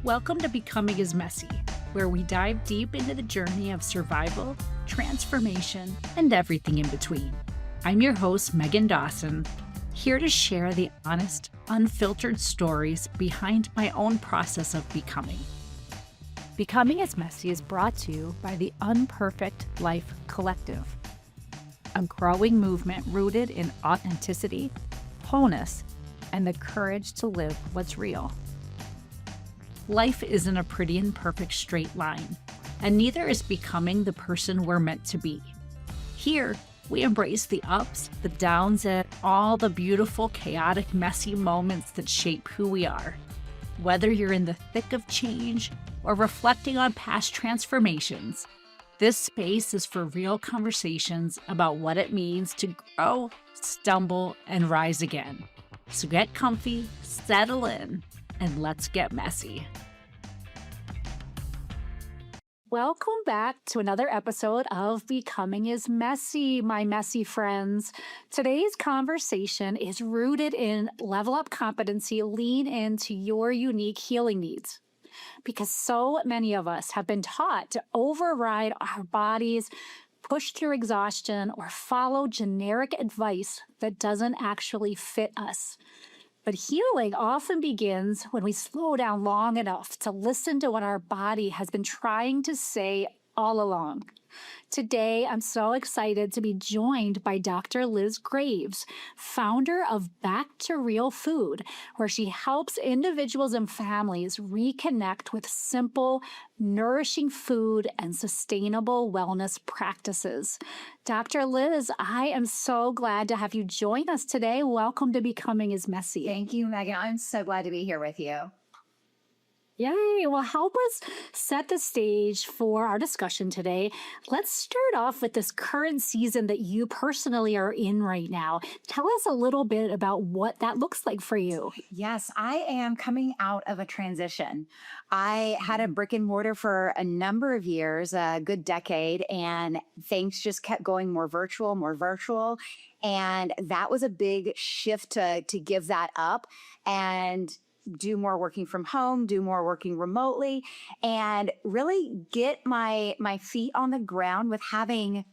Welcome to Becoming is Messy, where we dive deep into the journey of survival, transformation, and everything in between. I'm your host, Meghann Dawson, here to share the honest, unfiltered stories behind my own process of becoming. Becoming is Messy is brought to you by the Unperfect Life Collective, a growing movement rooted in authenticity, wholeness, and the courage to live what's real. Life isn't a pretty and perfect straight line, and neither is becoming the person we're meant to be. Here, we embrace the ups, the downs, and all the beautiful, chaotic, messy moments that shape who we are. Whether you're in the thick of change or reflecting on past transformations, this space is for real conversations about what it means to grow, stumble, and rise again. So get comfy, settle in, and let's get messy. Welcome back to another episode of Becoming is Messy, my messy friends. Today's conversation is rooted in level up competency, lean into your unique healing needs. Because so many of us have been taught to override our bodies, push through exhaustion, or follow generic advice that doesn't actually fit us. But healing often begins when we slow down long enough to listen to what our body has been trying to say all along. Today, I'm so excited to be joined by Dr. Liz Graves, founder of Back to Real Food, where she helps individuals and families reconnect with simple, nourishing food and sustainable wellness practices. Dr. Liz, I am so glad to have you join us today. Welcome to Becoming is Messy. Thank you, Meghann. I'm so glad to be here with you. Yay. Well, help us set the stage for our discussion today. Let's start off with this current season that you personally are in right now. Tell us a little bit about what that looks like for you. Yes, I am coming out of a transition. I had a brick and mortar for a number of years, a good decade, and things just kept going more virtual. And that was a big shift to give that up and do more working from home, do more working remotely, and really get my feet on the ground with having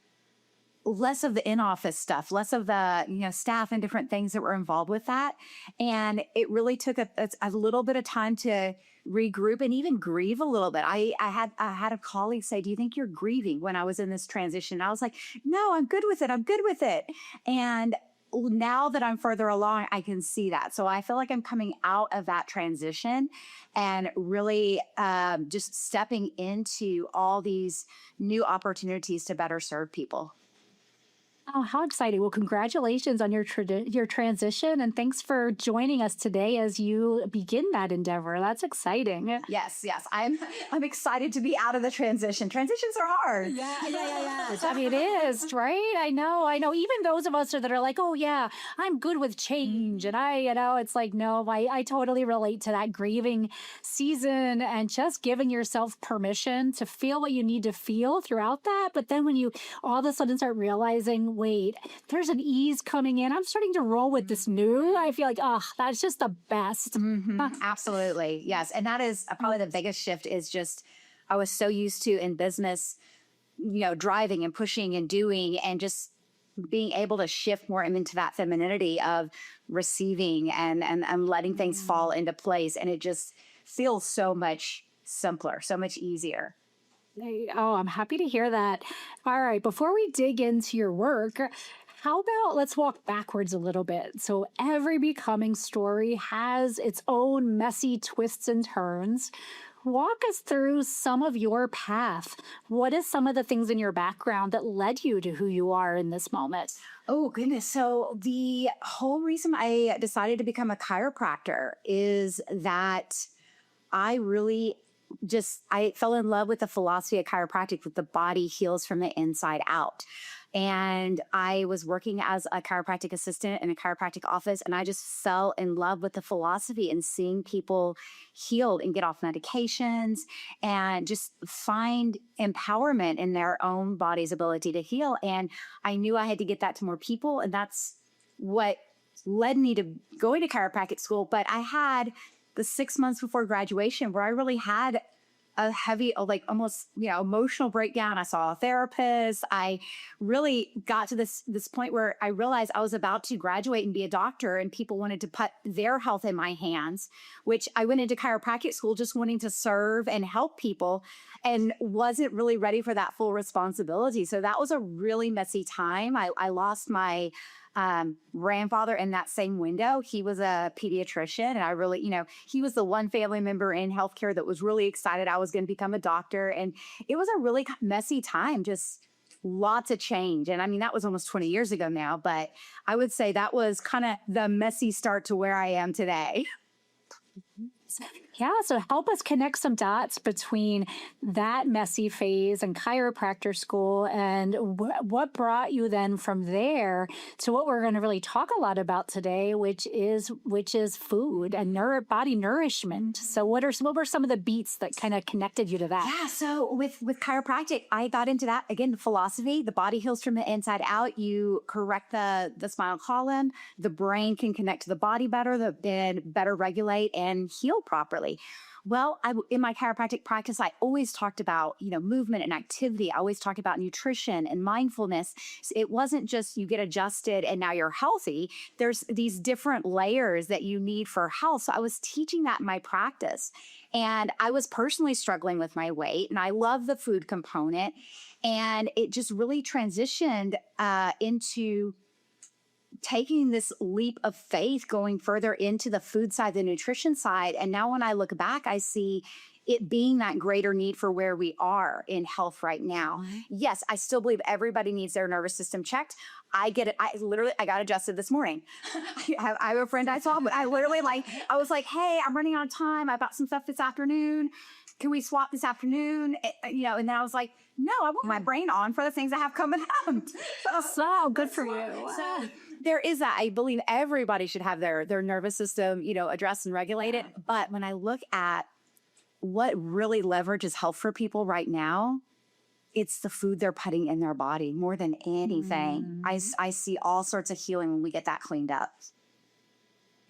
less of the in-office stuff, less of the staff and different things that were involved with that. And it really took a little bit of time to regroup and even grieve a little bit. I had a colleague say, "Do you think you're grieving?" when I was in this transition. I was like, "No, I'm good with it. I'm good with it." And now that I'm further along, I can see that. So I feel like I'm coming out of that transition and really just stepping into all these new opportunities to better serve people. Oh, how exciting. Well, congratulations on your transition, and thanks for joining us today as you begin that endeavor. That's exciting. Yes. I'm excited to be out of the transition. Transitions are hard. Yeah. I mean, it is, right? I know. Even those of us that are like, oh, yeah, I'm good with change. And it's like, no, I totally relate to that grieving season and just giving yourself permission to feel what you need to feel throughout that. But then when you all of a sudden start realizing, wait, there's an ease coming in. I'm starting to roll with this new. I feel like, that's just the best. Absolutely. Yes. And that is probably the biggest shift is just, I was so used to in business, driving and pushing and doing and just being able to shift more into that femininity of receiving and letting things fall into place. And it just feels so much simpler, so much easier. Oh, I'm happy to hear that. All right, before we dig into your work, how about let's walk backwards a little bit? So every becoming story has its own messy twists and turns. Walk us through some of your path. What is some of the things in your background that led you to who you are in this moment? Oh, goodness. So the whole reason I decided to become a chiropractor is that I fell in love with the philosophy of chiropractic, that the body heals from the inside out. And I was working as a chiropractic assistant in a chiropractic office, and I just fell in love with the philosophy and seeing people healed and get off medications and just find empowerment in their own body's ability to heal. And I knew I had to get that to more people, and that's what led me to going to chiropractic school. But I had the 6 months before graduation where I really had a heavy, like almost, emotional breakdown. I saw a therapist. I really got to this point where I realized I was about to graduate and be a doctor, and people wanted to put their health in my hands, which I went into chiropractic school just wanting to serve and help people, and wasn't really ready for that full responsibility. So that was a really messy time. I lost my grandfather in that same window. He was a pediatrician, and I really, he was the one family member in healthcare that was really excited I was going to become a doctor. And it was a really messy time, just lots of change. And I mean, that was almost 20 years ago now, but I would say that was kind of the messy start to where I am today. Yeah, so help us connect some dots between that messy phase and chiropractor school, and what brought you then from there to what we're going to really talk a lot about today, which is food and body nourishment. So what were some of the beats that kind of connected you to that? Yeah, so with chiropractic, I got into that again. The philosophy: the body heals from the inside out. You correct the spinal column, the brain can connect to the body better, then better regulate and heal properly. Well, in my chiropractic practice, I always talked about, movement and activity. I always talked about nutrition and mindfulness. So it wasn't just you get adjusted and now you're healthy. There's these different layers that you need for health. So I was teaching that in my practice, and I was personally struggling with my weight, and I love the food component. And it just really transitioned into taking this leap of faith, going further into the food side, the nutrition side. And now when I look back, I see it being that greater need for where we are in health right now. Mm-hmm. Yes, I still believe everybody needs their nervous system checked. I get it. I got adjusted this morning. I have a friend I saw, but I was like, hey, I'm running out of time. I bought some stuff this afternoon. Can we swap this afternoon? And then I was like, no, I want my brain on for the things I have coming up. So good for you. So there is that. I believe everybody should have their nervous system, addressed and regulated. But when I look at what really leverages health for people right now, it's the food they're putting in their body more than anything. I see all sorts of healing when we get that cleaned up.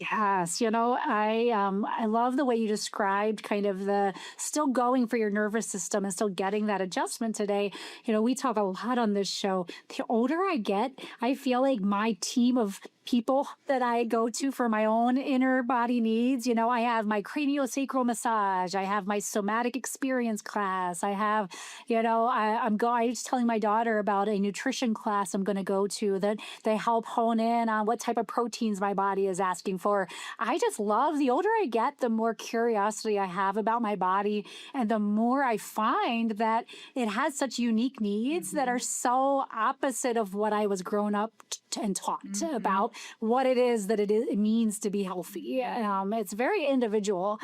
Yes, I love the way you described kind of the still going for your nervous system and still getting that adjustment today. We talk a lot on this show. The older I get, I feel like my team of people that I go to for my own inner body needs. I have my craniosacral massage. I have my somatic experience class. I have, I was telling my daughter about a nutrition class I'm going to go to that they help hone in on what type of proteins my body is asking for. I just love, the older I get, the more curiosity I have about my body, and the more I find that it has such unique needs that are so opposite of what I was grown up and taught about what it is that it means to be healthy. It's very individual.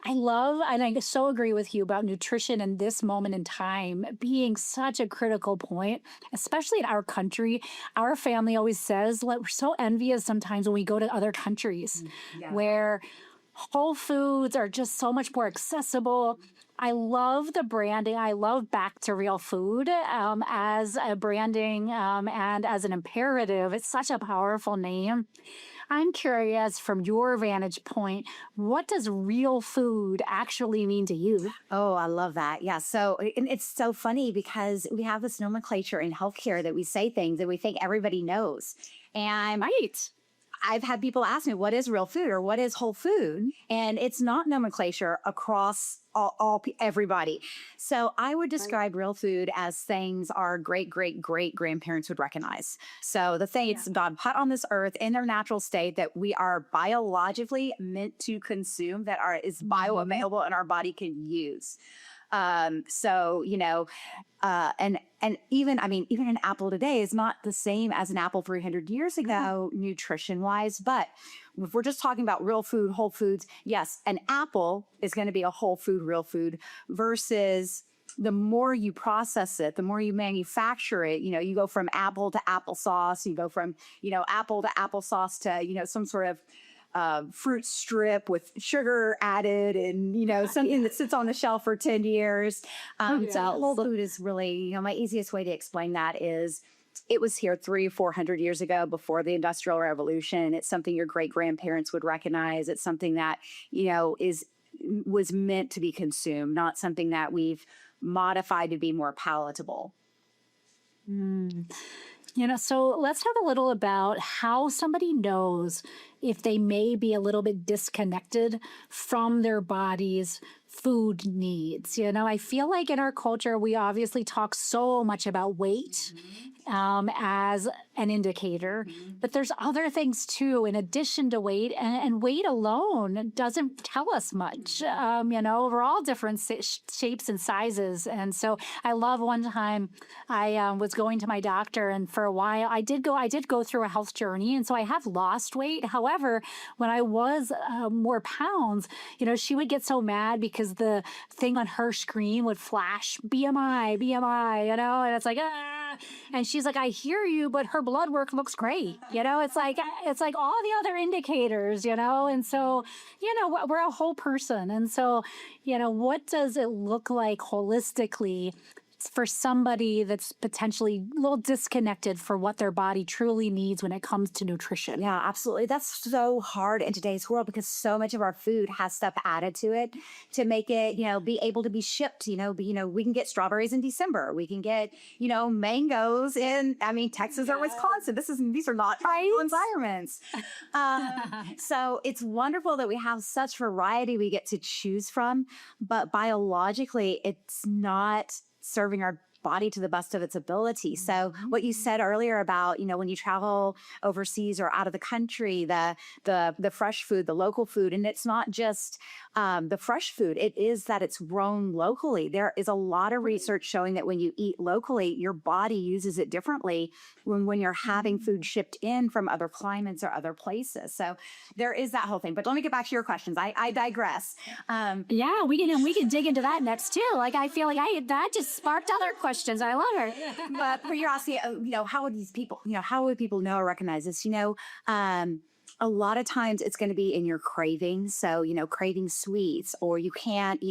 I love, and I so agree with you about nutrition in this moment in time being such a critical point, especially in our country. Our family always says, we're so envious sometimes when we go to other countries where whole foods are just so much more accessible. I love the branding. I love Back to Real Food as a branding and as an imperative. It's such a powerful name. I'm curious, from your vantage point, what does real food actually mean to you? Oh, I love that. Yeah. So, and it's so funny because we have this nomenclature in healthcare that we say things that we think everybody knows. And I've had people ask me, what is real food or what is whole food? And it's not nomenclature across everybody. So I would describe real food as things our great grandparents would recognize. So the things God put on this earth in their natural state that we are biologically meant to consume, that is bioavailable and our body can use. And even an apple today is not the same as an apple 300 years ago, nutrition wise. But if we're just talking about real food, whole foods, yes, an apple is going to be a whole food, real food, versus the more you process it, the more you manufacture it. You go from apple to applesauce, you go from, apple to applesauce to, some sort of fruit strip with sugar added and, something that sits on the shelf for 10 years. So whole food is really, my easiest way to explain that is it was here 300 or 400 years ago before the Industrial Revolution. It's something your great grandparents would recognize. It's something that, is was meant to be consumed, not something that we've modified to be more palatable. So let's talk a little about how somebody knows if they may be a little bit disconnected from their body's food needs. I feel like in our culture, we obviously talk so much about weight as an indicator, but there's other things too, in addition to weight, and weight alone doesn't tell us much. We're all different shapes and sizes. And so I love one time I was going to my doctor, and for a while I did go through a health journey. And so I have lost weight. However, when I was more pounds, she would get so mad because the thing on her screen would flash BMI, and it's like, and she's like, I hear you, but her blood work looks great. It's like all the other indicators, and so, we're a whole person. And so, what does it look like holistically for somebody that's potentially a little disconnected for what their body truly needs when it comes to nutrition? Yeah, absolutely. That's so hard in today's world because so much of our food has stuff added to it to make it, be able to be shipped. We can get strawberries in December. We can get, mangoes in, Texas or Wisconsin. These are not ideal environments. So it's wonderful that we have such variety we get to choose from, but biologically, it's not serving our body to the best of its ability. So what you said earlier about, when you travel overseas or out of the country, the fresh food, the local food, and it's not just the fresh food, it is that it's grown locally. There is a lot of research showing that when you eat locally, your body uses it differently when you're having food shipped in from other climates or other places. So there is that whole thing. But let me get back to your questions. I digress. Yeah, we can dig into that next too. Like I feel like that just sparked other questions. I love her. But for your asking, how would these people, how would people know or recognize this? A lot of times it's going to be in your cravings. So, craving sweets, or you can't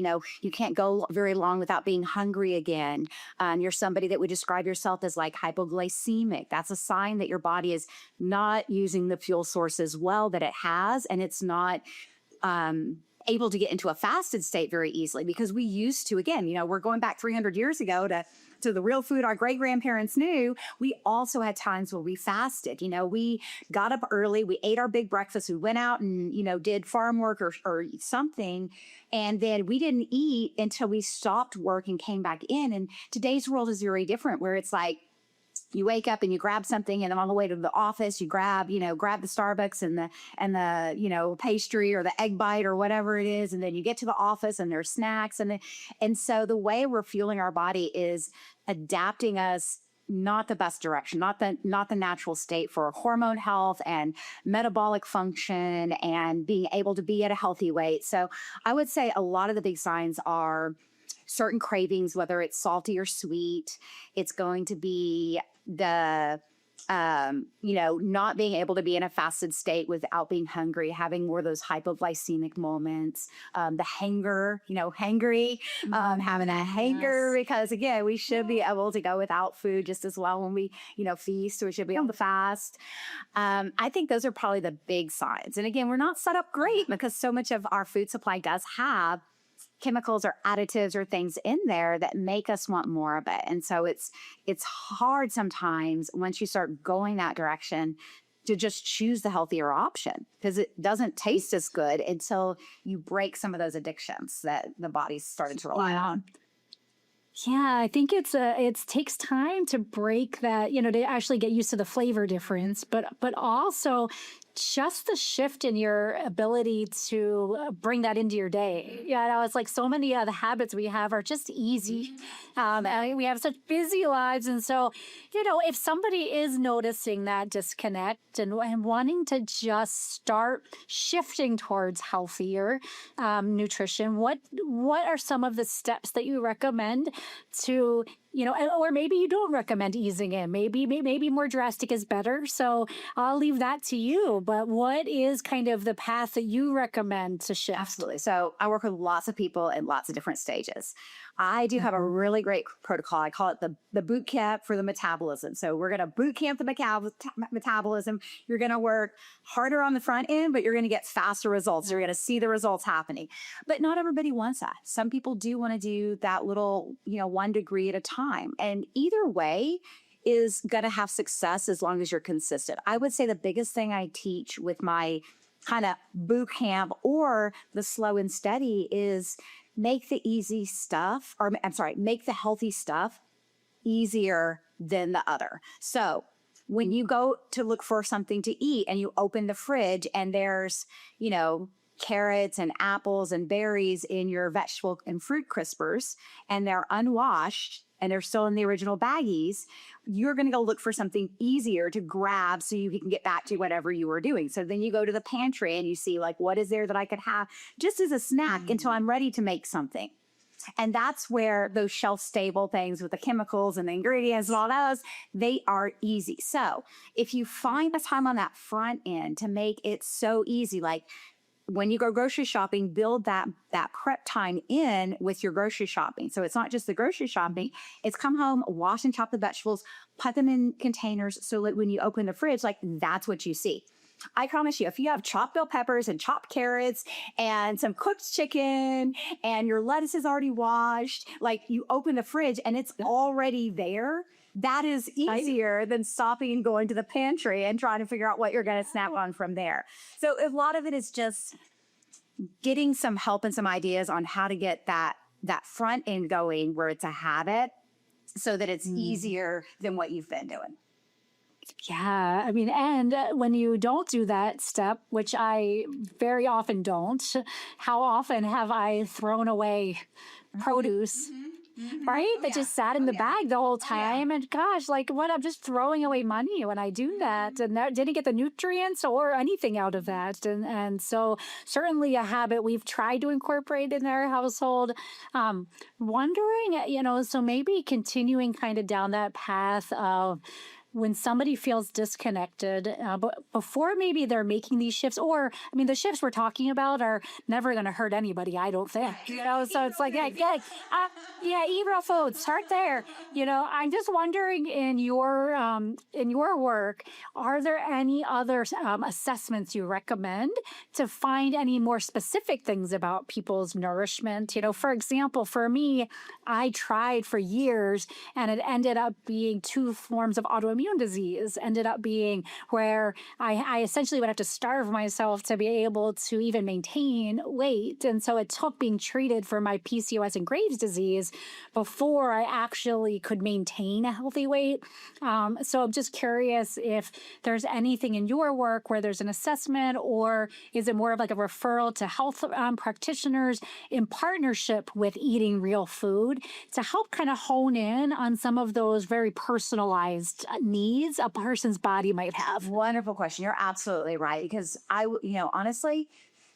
go very long without being hungry again. You're somebody that would describe yourself as like hypoglycemic. That's a sign that your body is not using the fuel sources well that it has, and it's not able to get into a fasted state very easily, because we used to, again, we're going back 300 years ago to the real food our great grandparents knew. We also had times where we fasted. We got up early, we ate our big breakfast, we went out and, did farm work or something. And then we didn't eat until we stopped work and came back in. And today's world is very different, where it's like, you wake up and you grab something, and then on the way to the office, you grab the Starbucks and the pastry or the egg bite or whatever it is. And then you get to the office and there's snacks. And so the way we're fueling our body is adapting us not the best direction, not the natural state for hormone health and metabolic function and being able to be at a healthy weight. So I would say a lot of the big signs are certain cravings, whether it's salty or sweet. It's going to be the not being able to be in a fasted state without being hungry, having more of those hypoglycemic moments, the hanger, hangry, having a hanger, because again, we should be able to go without food just as well when we, feast. So we should be able to fast. I think those are probably the big signs. And again, we're not set up great because so much of our food supply does have chemicals or additives or things in there that make us want more of it. And so it's hard sometimes once you start going that direction to just choose the healthier option, because it doesn't taste as good until you break some of those addictions that the body's started to rely on. Yeah, I think it takes time to break that, to actually get used to the flavor difference, but also just the shift in your ability to bring that into your day. It's like so many of the habits we have are just easy. And we have such busy lives. And so, if somebody is noticing that disconnect and wanting to just start shifting towards healthier nutrition, what are some of the steps that you recommend to, or maybe you don't recommend easing in, maybe more drastic is better. So I'll leave that to you. but what is kind of the path that you recommend to shift? Absolutely. So I work with lots of people in lots of different stages. I do have a really great protocol. I call it the boot camp for the metabolism. So we're going to boot camp the metabolism. You're going to work harder on the front end, but you're going to get faster results. You're going to see the results happening. But not everybody wants that. Some people do want to do that little, 1 degree at a time. And either way is going to have success as long as you're consistent. I would say the biggest thing I teach with my kind of boot camp or the slow and steady is make the easy stuff, or I'm sorry, make the healthy stuff easier than the other. So when you go to look for something to eat and you open the fridge and there's, carrots and apples and berries in your vegetable and fruit crispers and they're unwashed and they're still in the original baggies, you're going to go look for something easier to grab so you can get back to whatever you were doing. So then you go to the pantry and you see like, what is there that I could have just as a snack until I'm ready to make something. And that's where those shelf stable things with the chemicals and the ingredients and all those, they are easy. So if you find the time on that front end to make it so easy, like when you go grocery shopping, build that prep time in with your grocery shopping. So it's not just the grocery shopping, it's come home, wash and chop the vegetables, put them in containers so that when you open the fridge, like that's what you see. I promise you, if you have chopped bell peppers and chopped carrots and some cooked chicken and your lettuce is already washed, like you open the fridge and it's already there, that is easier than stopping and going to the pantry and trying to figure out what you're going to snack on from there. So a lot of it is just getting some help and some ideas on how to get that front end going where it's a habit so that it's easier than what you've been doing. Yeah, I mean, and when you don't do that step, which I very often don't, how often have I thrown away produce? Right? That just sat in the bag the whole time. And gosh, like what? I'm just throwing away money when I do that. And that didn't get the nutrients or anything out of that. And so certainly a habit we've tried to incorporate in our household. Wondering, so maybe continuing kind of down that path of when somebody feels disconnected, but before maybe they're making these shifts, or I mean, the shifts we're talking about are never going to hurt anybody, I don't think. So it's like, eat real food. Start there. I'm just wondering in your work, are there any other assessments you recommend to find any more specific things about people's nourishment? For example, for me, I tried for years, and it ended up being 2 forms of autoimmune disease. Ended up being where I essentially would have to starve myself to be able to even maintain weight. And so it took being treated for my PCOS and Graves' disease before I actually could maintain a healthy weight. So I'm just curious if there's anything in your work where there's an assessment, or is it more of like a referral to health practitioners in partnership with eating real food to help kind of hone in on some of those very personalized needs a person's body might have? Wonderful question. You're absolutely right. Because honestly,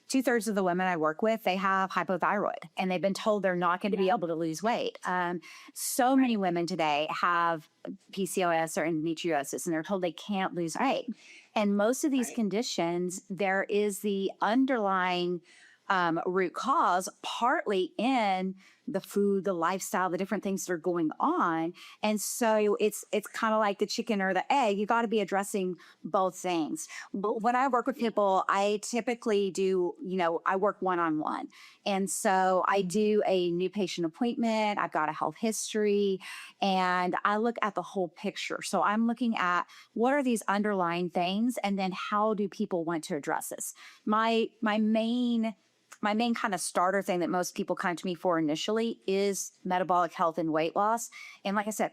2/3 of the women I work with, they have hypothyroid and they've been told they're not going to be able to lose weight. So many women today have PCOS or endometriosis and they're told they can't lose weight. And most of these conditions, there is the underlying root cause partly in the food, the lifestyle, the different things that are going on. And so it's kind of like the chicken or the egg. You got to be addressing both things. But when I work with people, I typically do, I work one-on-one. And so I do a new patient appointment. I've got a health history and I look at the whole picture. So I'm looking at what are these underlying things and then how do people want to address this? My main kind of starter thing that most people come to me for initially is metabolic health and weight loss. And like I said,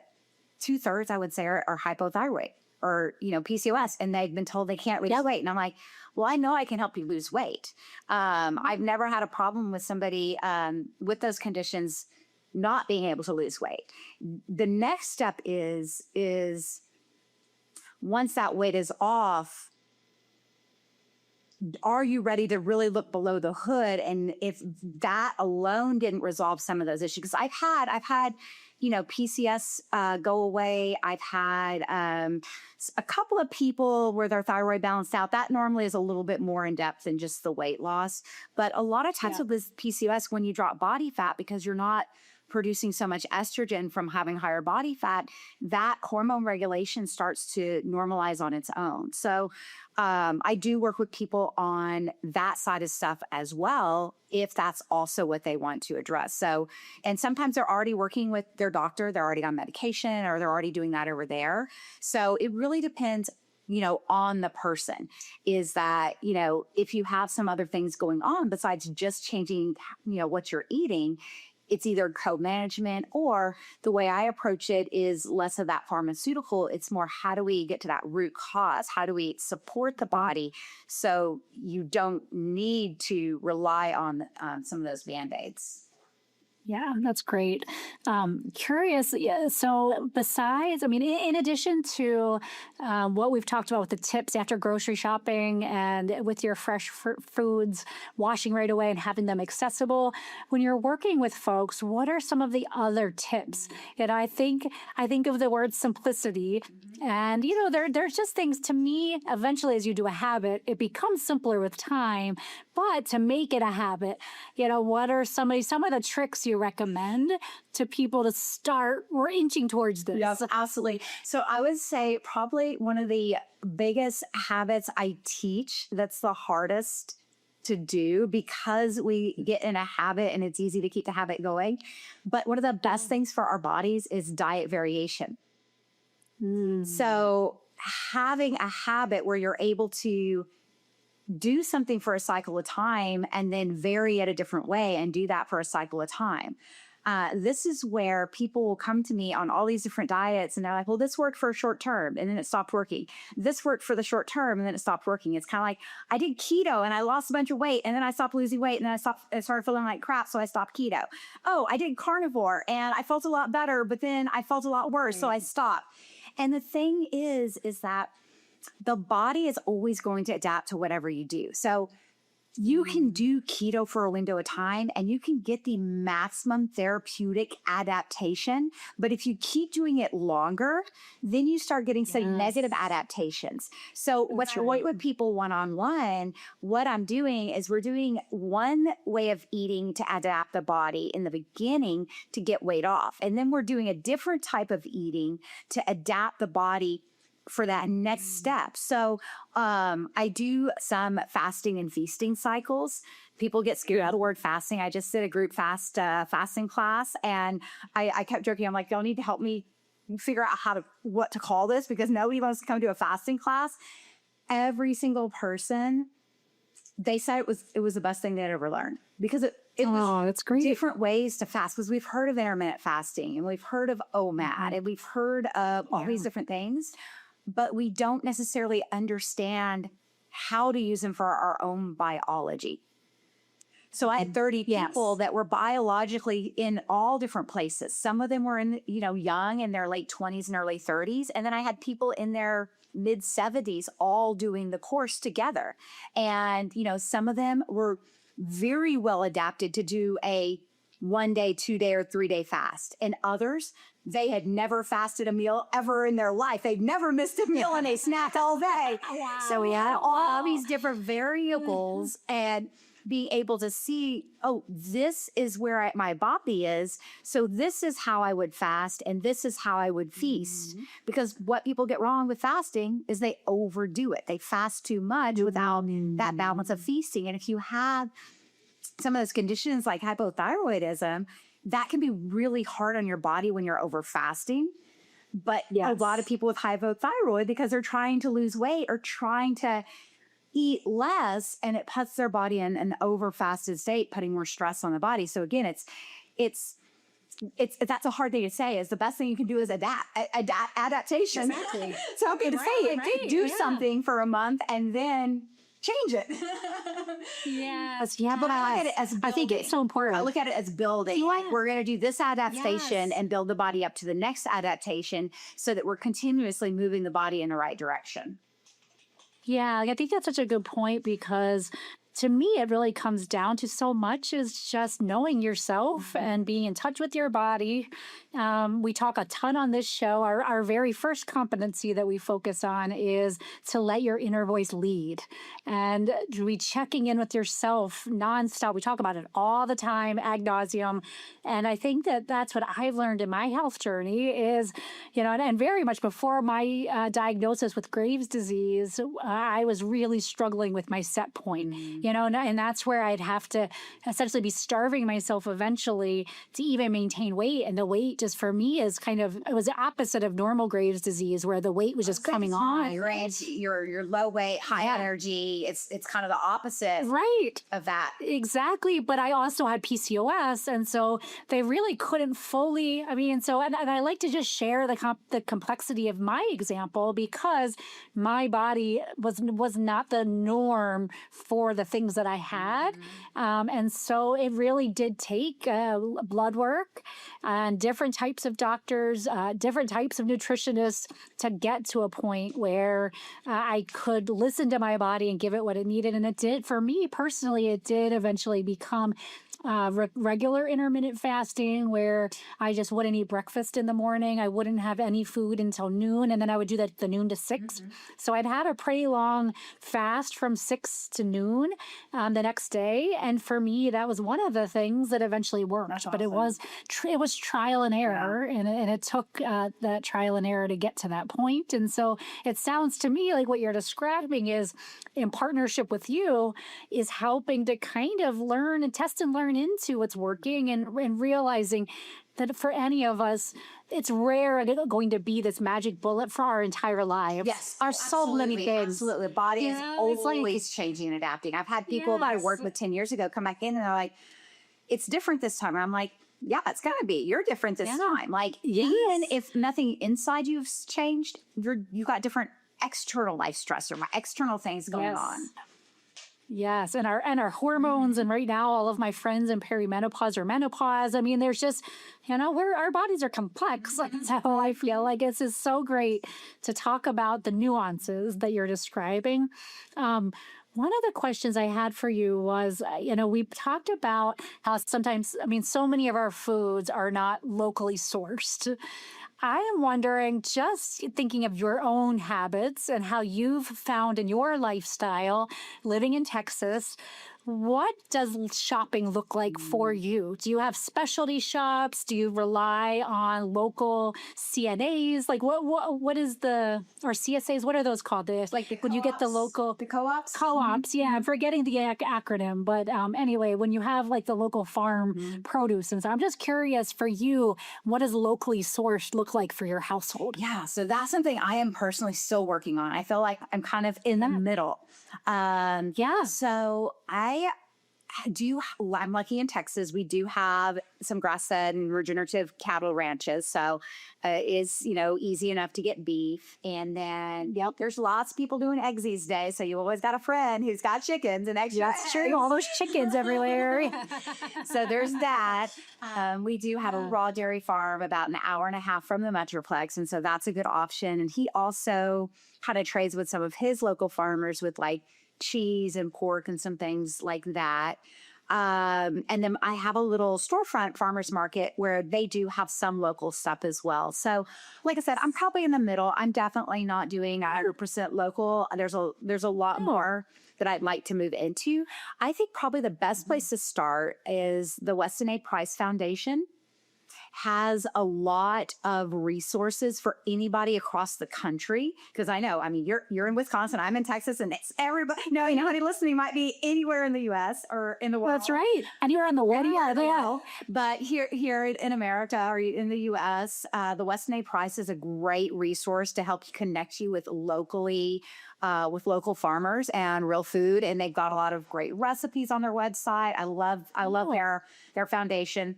2/3 I would say are hypothyroid or, PCOS, and they've been told they can't lose weight. And I'm like, well, I know I can help you lose weight. I've never had a problem with somebody with those conditions not being able to lose weight. The next step is once that weight is off, are you ready to really look below the hood? And if that alone didn't resolve some of those issues, because I've had, PCS go away. I've had a couple of people where their thyroid balanced out. That normally is a little bit more in depth than just the weight loss. But a lot of times with this PCOS, when you drop body fat, because you're not producing so much estrogen from having higher body fat, that hormone regulation starts to normalize on its own. So I do work with people on that side of stuff as well, if that's also what they want to address. So, and sometimes they're already working with their doctor, they're already on medication, or they're already doing that over there. So it really depends, on the person. Is that, if you have some other things going on besides just changing, what you're eating, it's either co-management, or the way I approach it is less of that pharmaceutical. It's more, how do we get to that root cause? How do we support the body so you don't need to rely on some of those Band-Aids? Yeah, that's great. Curious. Yeah, so besides, in addition to what we've talked about with the tips after grocery shopping and with your fresh foods, washing right away and having them accessible, when you're working with folks, what are some of the other tips? And I think of the word simplicity, and there's just things, to me, eventually as you do a habit, it becomes simpler with time. But to make it a habit, what are some of the tricks you recommend to people to start? We're inching towards this. Yes, absolutely. So I would say probably one of the biggest habits I teach that's the hardest to do, because we get in a habit and it's easy to keep the habit going. But one of the best things for our bodies is diet variation. So having a habit where you're able to do something for a cycle of time and then vary it a different way and do that for a cycle of time. This is where people will come to me on all these different diets and they're like, well, this worked for a short term and then it stopped working. This worked for the short term and then it stopped working. It's kind of like, I did keto and I lost a bunch of weight and then I stopped losing weight and then I started feeling like crap. So I stopped keto. Oh, I did carnivore and I felt a lot better, but then I felt a lot worse. So I stopped. And the thing is that the body is always going to adapt to whatever you do. So you can do keto for a window of time and you can get the maximum therapeutic adaptation. But if you keep doing it longer, then you start getting some negative adaptations. So what's your weight with people one-on-one, what I'm doing is we're doing one way of eating to adapt the body in the beginning to get weight off. And then we're doing a different type of eating to adapt the body for that next step. So I do some fasting and feasting cycles. People get scared out of the word fasting. I just did a group fasting class, and I kept joking. I'm like, y'all need to help me figure out what to call this, because nobody wants to come to a fasting class. Every single person, they said it was the best thing they'd ever learned, because it was that's great. Different ways to fast, because we've heard of intermittent fasting and we've heard of OMAD and we've heard of all these different things, but we don't necessarily understand how to use them for our own biology. So I had 30 people that were biologically in all different places. Some of them were young, in their late 20s and early 30s. And then I had people in their mid 70s all doing the course together. And, some of them were very well adapted to do a 1 day, 2 day, or 3 day fast. And others, they had never fasted a meal ever in their life. They'd never missed a meal and they snacked all day. Wow. So we had all these different variables and being able to see, oh, this is where my body is. So this is how I would fast and this is how I would feast. Because what people get wrong with fasting is they overdo it. They fast too much without that balance of feasting. And if you have some of those conditions like hypothyroidism, that can be really hard on your body when you're over fasting. But a lot of people with hypothyroid, because they're trying to lose weight or trying to eat less, and it puts their body in an over fasted state, putting more stress on the body. So again, it's that's a hard thing to say. Is the best thing you can do is adaptation. Exactly. So I'm going to say it did do something for a month and then change it. But I look at it as building. I think it's so important. I look at it as building. Like, we're going to do this adaptation and build the body up to the next adaptation, so that we're continuously moving the body in the right direction. Yeah, I think that's such a good point because to me, it really comes down to so much is just knowing yourself and being in touch with your body. We talk a ton on this show. Our very first competency that we focus on is to let your inner voice lead and to be checking in with yourself nonstop. We talk about it all the time, ad nauseum. And I think that that's what I've learned in my health journey is, and very much before my diagnosis with Graves' disease, I was really struggling with my set point. And that's where I'd have to essentially be starving myself eventually to even maintain weight. And the weight just for me is it was the opposite of normal Graves' disease where the weight was just coming on. Right. You're low weight, high energy. It's kind of the opposite of that. Exactly. But I also had PCOS. And so they really couldn't fully, and I like to just share the complexity of my example because my body was not the norm for the things that I had. And so it really did take blood work and different types of doctors, different types of nutritionists to get to a point where I could listen to my body and give it what it needed. And it did, for me personally, it did eventually become regular intermittent fasting where I just wouldn't eat breakfast in the morning. I wouldn't have any food until noon. And then I would do that the noon to 6. So I'd had a pretty long fast from 6 to noon the next day. And for me, that was one of the things that eventually worked. That's but awesome. it was trial and error. And it took that trial and error to get to that point. And so it sounds to me like what you're describing is in partnership with you is helping to kind of learn and test and learn into what's working and realizing that for any of us, it's rare going to be this magic bullet for our entire lives. Yes. Are so many things. Absolutely. The body is always changing and adapting. I've had people that I worked with 10 years ago come back in and they're like, it's different this time. And I'm like, yeah, it's going to be. You're different this time. Like, even if nothing inside you've changed, you got different external life stressor, external things going on. Yes, and our hormones, and right now all of my friends in perimenopause or menopause. There's just, our bodies are complex. That's how I feel. Like this is so great to talk about the nuances that you're describing. One of the questions I had for you was, we talked about how sometimes, so many of our foods are not locally sourced. I am wondering, just thinking of your own habits and how you've found in your lifestyle living in Texas, what does shopping look like for you? Do you have specialty shops? Do you rely on local CNAs? Like what is or CSAs? What are those called? When you get the local co-ops? Co-ops, yeah. I'm forgetting the acronym, but anyway, when you have like the local farm produce, and so I'm just curious for you, what does locally sourced look like for your household? Yeah, so that's something I am personally still working on. I feel like I'm kind of in the middle. So I'm lucky in Texas. We do have some grass-fed and regenerative cattle ranches. So it is, easy enough to get beef. And then, there's lots of people doing eggs these days. So you always got a friend who's got chickens and extra That's true. All those chickens everywhere. So there's that. We do have a raw dairy farm about an hour and a half from the Metroplex. And so that's a good option. And he also kind of trades with some of his local farmers with like cheese and pork and some things like that. And then I have a little storefront farmers market where they do have some local stuff as well. So like I said, I'm probably in the middle. I'm definitely not doing 100% local. There's a lot more that I'd like to move into. I think probably the best place to start is the Weston A. Price Foundation. Has a lot of resources for anybody across the country. Because I know, you're in Wisconsin, I'm in Texas, and it's everybody. No, anybody listening might be anywhere in the U.S. or in the world. That's right. And you're on the world. Yeah. But here in America or in the U.S., the Weston A. Price is a great resource to help connect you with local farmers and real food. And they've got a lot of great recipes on their website. I love their foundation.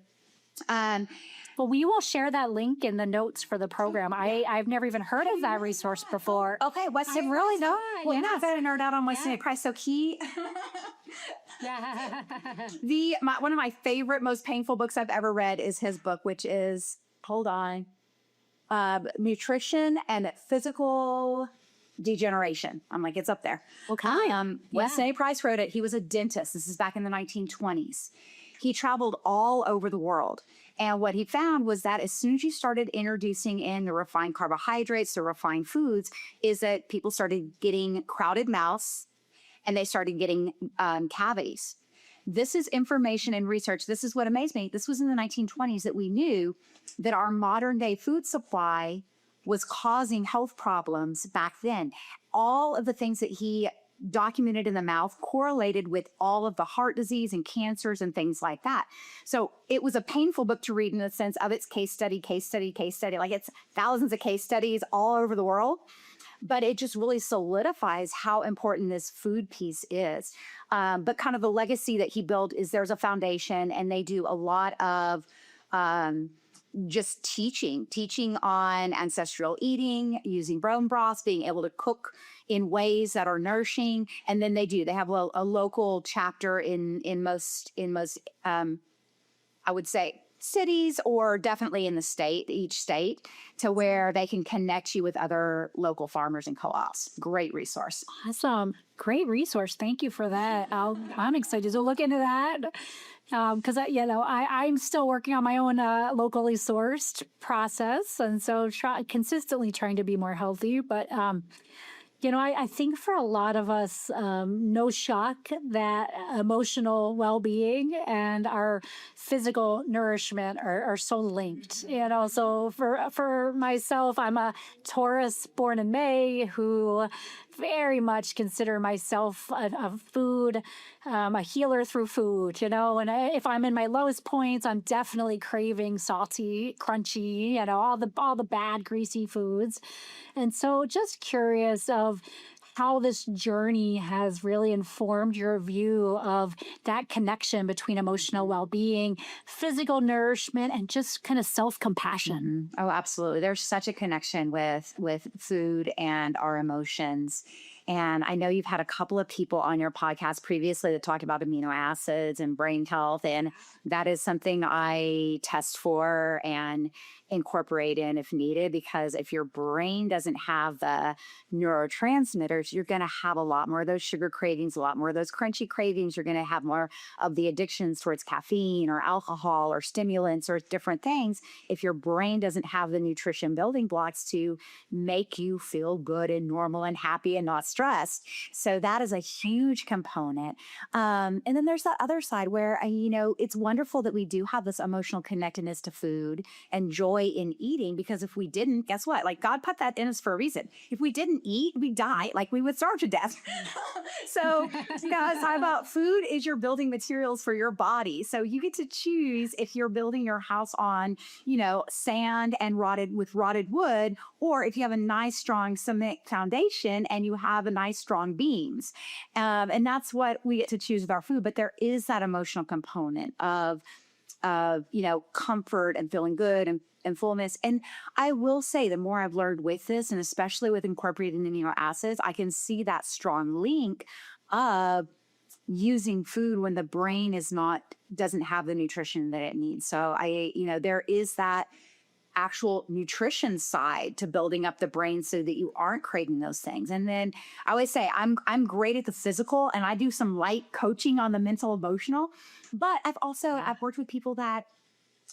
Well, we will share that link in the notes for the program. I've never even heard of that resource before. Okay, I really don't. Well, I've got to nerd out on Weston A. Price. So one of my favorite, most painful books I've ever read is his book, which is Nutrition and Physical degeneration. I'm like, it's up there. Okay. Weston A. Price wrote it. He was a dentist. This is back in the 1920s. He traveled all over the world. And what he found was that as soon as you started introducing in the refined carbohydrates, the refined foods, is that people started getting crowded mouths and they started getting cavities. This is information and research. This is what amazed me. This was in the 1920s that we knew that our modern day food supply was causing health problems back then. All of the things that he documented in the mouth correlated with all of the heart disease and cancers and things like that. So it was a painful book to read in the sense of its case study. Like it's thousands of case studies all over the world. But it just really solidifies how important this food piece is. But kind of the legacy that he built is there's a foundation and they do a lot of just teaching on ancestral eating, using bone broths, being able to cook in ways that are nourishing. And then they have a local chapter in most I would say cities, or definitely in each state, to where they can connect you with other local farmers and co-ops. Great resource. Awesome. Great resource. Thank you for that. I'm excited to look into that. Because I'm still working on my own locally sourced process, and so consistently trying to be more healthy. But I think for a lot of us, no shock that emotional well-being and our physical nourishment are so linked. So for myself, I'm a Taurus born in May who very much consider myself a food, a healer through food, and if I'm in my lowest points, I'm definitely craving salty, crunchy, all the bad, greasy foods. And so just curious of how this journey has really informed your view of that connection between emotional well-being, physical nourishment, and just kind of self-compassion. Oh, absolutely. There's such a connection with food and our emotions. And I know you've had a couple of people on your podcast previously that talked about amino acids and brain health. And that is something I test for and incorporate in if needed, because if your brain doesn't have the neurotransmitters, you're going to have a lot more of those sugar cravings, a lot more of those crunchy cravings. You're going to have more of the addictions towards caffeine or alcohol or stimulants or different things if your brain doesn't have the nutrition building blocks to make you feel good and normal and happy and not stressed. So that is a huge component. And then there's that other side where, it's wonderful that we do have this emotional connectedness to food and joy in eating, because if we didn't, guess what? Like, God put that in us for a reason. If we didn't eat, we'd die. Like, we would starve to death. So, guys, how about food is your building materials for your body? So you get to choose if you're building your house on, sand and rotted wood, or if you have a nice, strong cement foundation and you have a nice, strong beams. And that's what we get to choose with our food. But there is that emotional component of comfort and feeling good and fullness. And I will say, the more I've learned with this, and especially with incorporating amino acids, I can see that strong link of using food when the brain doesn't have the nutrition that it needs. So there is that actual nutrition side to building up the brain so that you aren't craving those things. And then I always say I'm great at the physical, and I do some light coaching on the mental, emotional, but I've worked with people that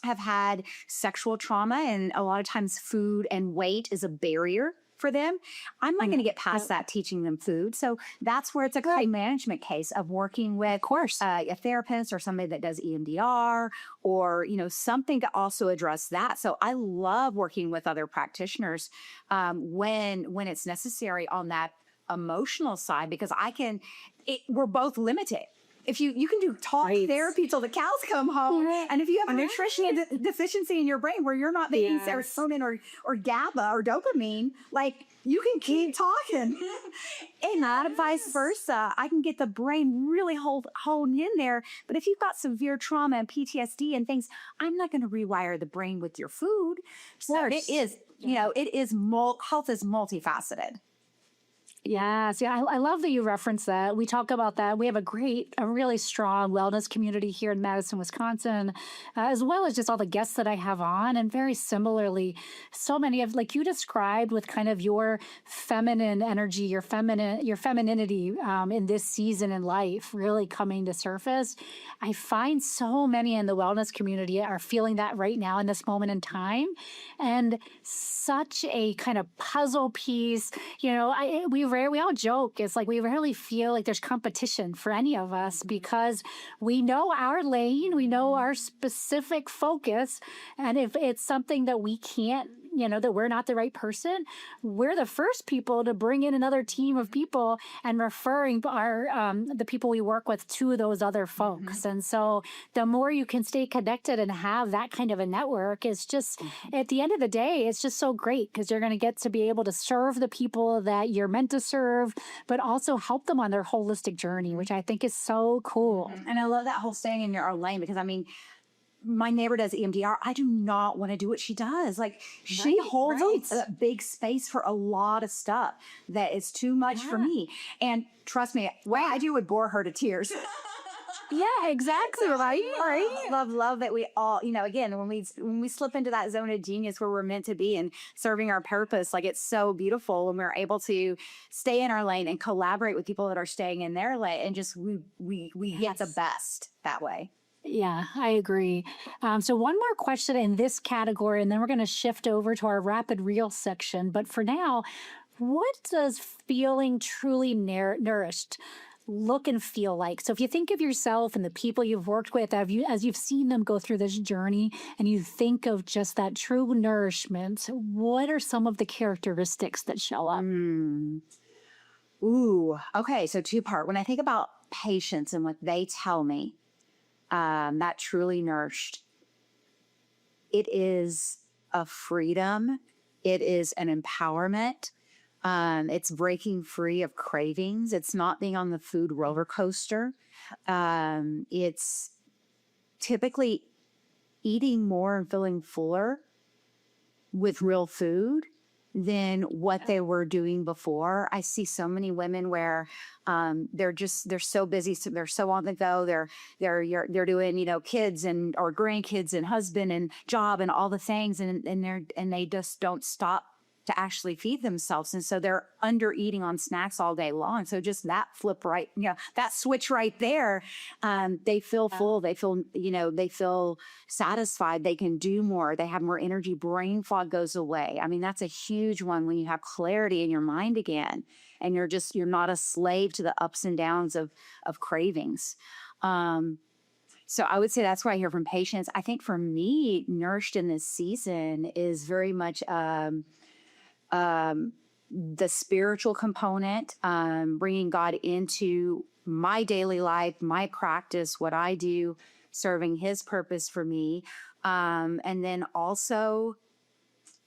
have had sexual trauma, and a lot of times food and weight is a barrier for them. I'm not going to get past that teaching them food. So that's where it's a pain management case of working with, a therapist or somebody that does EMDR or, something to also address that. So I love working with other practitioners when it's necessary on that emotional side, because we're both limited. If you can do talk therapy till the cows come home, and if you have a nutrition deficiency in your brain where you're not making serotonin or GABA or dopamine, like, you can keep talking. And not vice versa. I can get the brain really honed in there. But if you've got severe trauma and PTSD and things, I'm not going to rewire the brain with your food. So it is, health is multifaceted. Yes, yeah, I love that you reference that. We talk about that. We have a really strong wellness community here in Madison, Wisconsin, as well as just all the guests that I have on. And very similarly, so many of, like you described, with kind of your feminine energy, your femininity in this season in life really coming to surface. I find so many in the wellness community are feeling that right now in this moment in time, and such a kind of puzzle piece. We all joke. It's like we rarely feel like there's competition for any of us because we know our lane, we know our specific focus. And if it's something that we can't, that we're not the right person, we're the first people to bring in another team of people and referring the people we work with to those other folks. And so the more you can stay connected and have that kind of a network, is just, at the end of the day, it's just so great because you're going to get to be able to serve the people that you're meant to serve, but also help them on their holistic journey, which I think is so cool. And I love that whole staying in your own lane, because I mean, my neighbor does EMDR. I do not want to do what she does. Like, she holds a big space for a lot of stuff that is too much for me. And trust me, what I do would bore her to tears. Yeah, exactly. Right. Love that we all, again, when we slip into that zone of genius where we're meant to be and serving our purpose, like, it's so beautiful when we're able to stay in our lane and collaborate with people that are staying in their lane, and just we get the best that way. Yeah, I agree. So one more question in this category, and then we're going to shift over to our rapid reel section. But for now, what does feeling truly nourished look and feel like? So if you think of yourself and the people you've worked with, as you've seen them go through this journey, and you think of just that true nourishment, what are some of the characteristics that show up? Ooh, okay. So two-part. When I think about patients and what they tell me, that truly nourished, it is a freedom. It is an empowerment. It's breaking free of cravings. It's not being on the food roller coaster. It's typically eating more and feeling fuller with real food than what they were doing before. I see so many women where they're so busy, so they're so on the go. They're doing, kids and or grandkids and husband and job and all the things, and they just don't stop to actually feed themselves. And so they're under eating on snacks all day long. So just that that switch right there, they feel full, they feel satisfied, they can do more, they have more energy, brain fog goes away. I mean, that's a huge one when you have clarity in your mind again, and you're not a slave to the ups and downs of cravings. So I would say that's what I hear from patients. I think for me, nourished in this season is very much the spiritual component, bringing God into my daily life, my practice, what I do, serving his purpose for me. And then also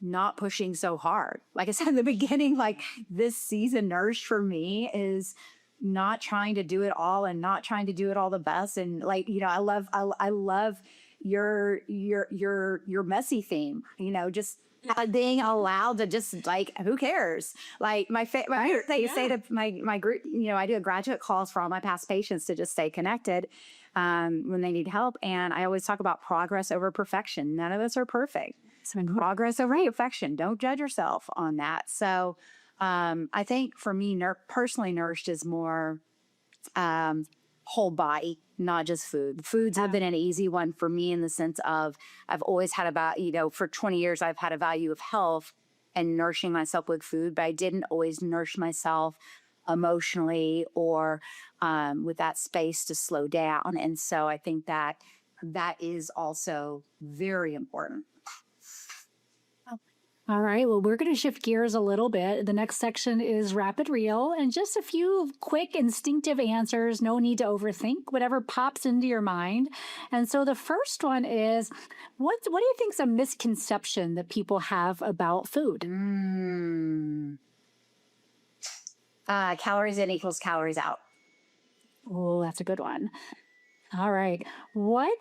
not pushing so hard. Like I said in the beginning, like, this season nourished for me is not trying to do it all and not trying to do it all the best. And I love your messy theme, just being allowed to just, like, who cares? Like my they say to my group, I do a graduate calls for all my past patients to just stay connected when they need help. And I always talk about progress over perfection. None of us are perfect. So progress over perfection. Don't judge yourself on that. So I think for me, personally, nourished is more whole body, not just food. Foods have been an easy one for me in the sense of I've always had for 20 years, I've had a value of health and nourishing myself with food, but I didn't always nourish myself emotionally or with that space to slow down. And so I think that is also very important. All right. Well, we're going to shift gears a little bit. The next section is rapid reel, and just a few quick instinctive answers. No need to overthink, whatever pops into your mind. And so the first one is, what do you think is a misconception that people have about food? Calories in equals calories out. Oh, that's a good one. All right.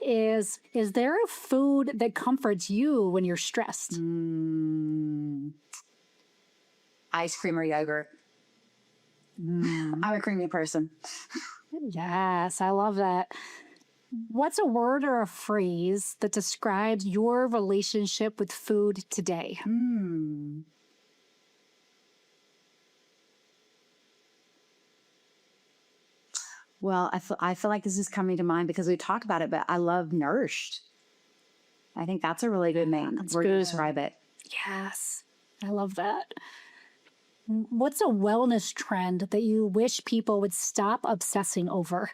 Is there a food that comforts you when you're stressed? Ice cream or yogurt. I'm a creamy person. Yes, I love that. What's a word or a phrase that describes your relationship with food today? Well, I feel like this is coming to mind because we talk about it, but I love nourished. I think that's a really good name That's word to good. describe it. Yes, I love that. What's a wellness trend that you wish people would stop obsessing over?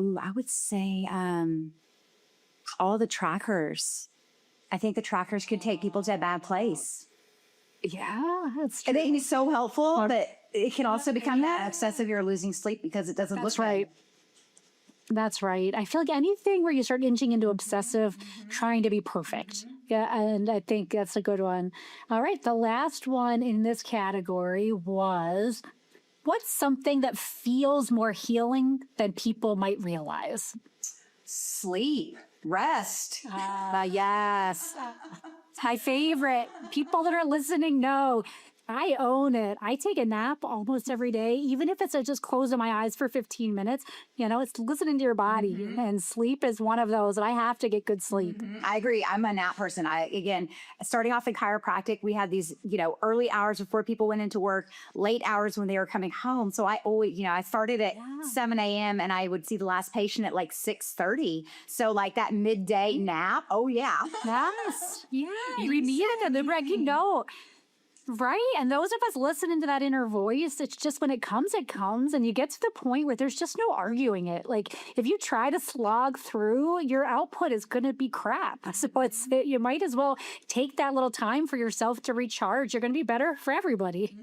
Ooh, I would say all the trackers. I think the trackers could take people to a bad place. Yeah, that's I true. think it's so helpful, but it can also become that obsessive you're losing sleep because it doesn't That's look right. That's right. I feel like anything where you start inching into obsessive, trying to be perfect. Yeah, and I think that's a good one. All right, the last one in this category was, what's something that feels more healing than people might realize? sleep, rest. Yes. My favorite. People that are listening know I own it. I take a nap almost every day, even if it's just closing my eyes for 15 minutes. It's listening to your body, and sleep is one of those. And I have to get good sleep. I agree. I'm a nap person. Again, starting off in chiropractic, we had these, early hours before people went into work, late hours when they were coming home. So I always, I started at 7 a.m. and I would see the last patient at like 6:30. So like that midday nap. Oh yeah. Yes. Yeah. You need it in the breaking note. Right. And those of us listening to that inner voice, it's just when it comes, and you get to the point where there's just no arguing it. Like if you try to slog through, your output is going to be crap. So you might as well take that little time for yourself to recharge. You're going to be better for everybody.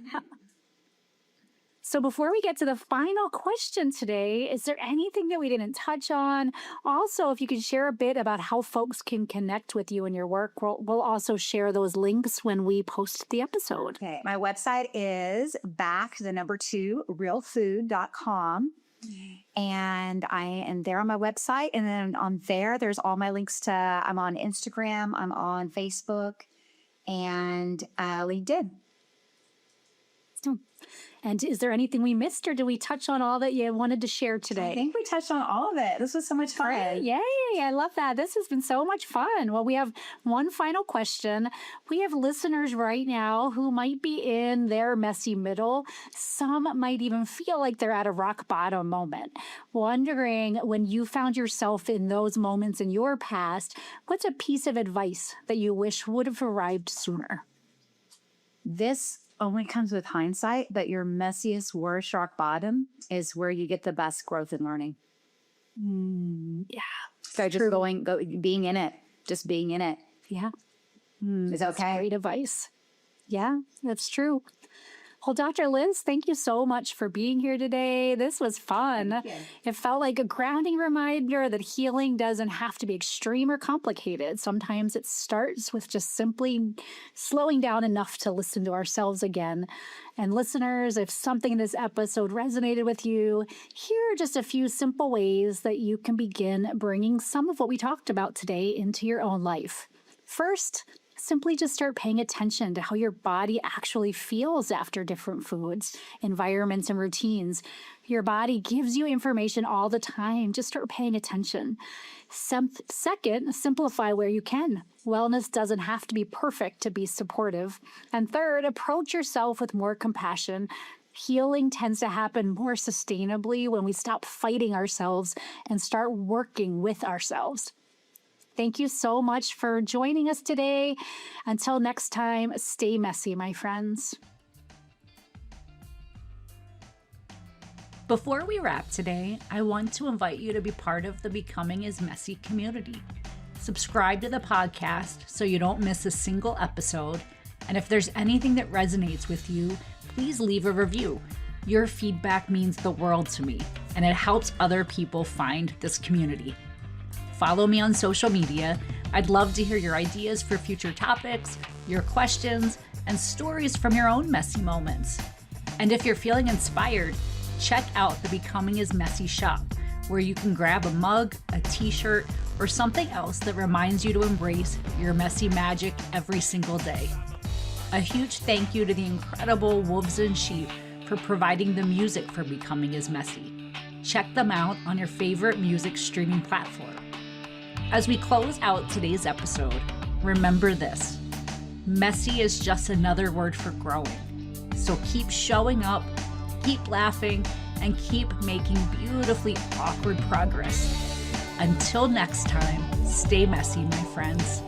So before we get to the final question today, is there anything that we didn't touch on? Also, if you could share a bit about how folks can connect with you and your work, we'll also share those links when we post the episode. Okay. My website is realfood.com. And I am there on my website. And then on there's all my links to, I'm on Instagram, I'm on Facebook, and LinkedIn. And is there anything we missed, or did we touch on all that you wanted to share today? I think we touched on all of it. This was so much fun. Great. Yay. I love that. This has been so much fun. Well, we have one final question. We have listeners right now who might be in their messy middle. Some might even feel like they're at a rock bottom moment. Wondering, when you found yourself in those moments in your past, what's a piece of advice that you wish would have arrived sooner? This only comes with hindsight, but your messiest, worst rock bottom is where you get the best growth and learning. Yeah. So just being in it, just being in it. Yeah. Is okay. Great advice. Yeah, that's true. Well, Dr. Liz, thank you so much for being here today. This was fun. It felt like a grounding reminder that healing doesn't have to be extreme or complicated. Sometimes it starts with just simply slowing down enough to listen to ourselves again. And listeners, if something in this episode resonated with you, here are just a few simple ways that you can begin bringing some of what we talked about today into your own life. First, simply just start paying attention to how your body actually feels after different foods, environments, and routines. Your body gives you information all the time. Just start paying attention. Second, simplify where you can. Wellness doesn't have to be perfect to be supportive. And third, approach yourself with more compassion. Healing tends to happen more sustainably when we stop fighting ourselves and start working with ourselves. Thank you so much for joining us today. Until next time, stay messy, my friends. Before we wrap today, I want to invite you to be part of the Becoming is Messy community. Subscribe to the podcast so you don't miss a single episode. And if there's anything that resonates with you, please leave a review. Your feedback means the world to me, and it helps other people find this community. Follow me on social media. I'd love to hear your ideas for future topics, your questions, and stories from your own messy moments. And if you're feeling inspired, check out the Becoming is Messy shop, where you can grab a mug, a t-shirt, or something else that reminds you to embrace your messy magic every single day. A huge thank you to the incredible Wolves and Sheep for providing the music for Becoming is Messy. Check them out on your favorite music streaming platform. As we close out today's episode, remember this: messy is just another word for growing. So keep showing up, keep laughing, and keep making beautifully awkward progress. Until next time, stay messy, my friends.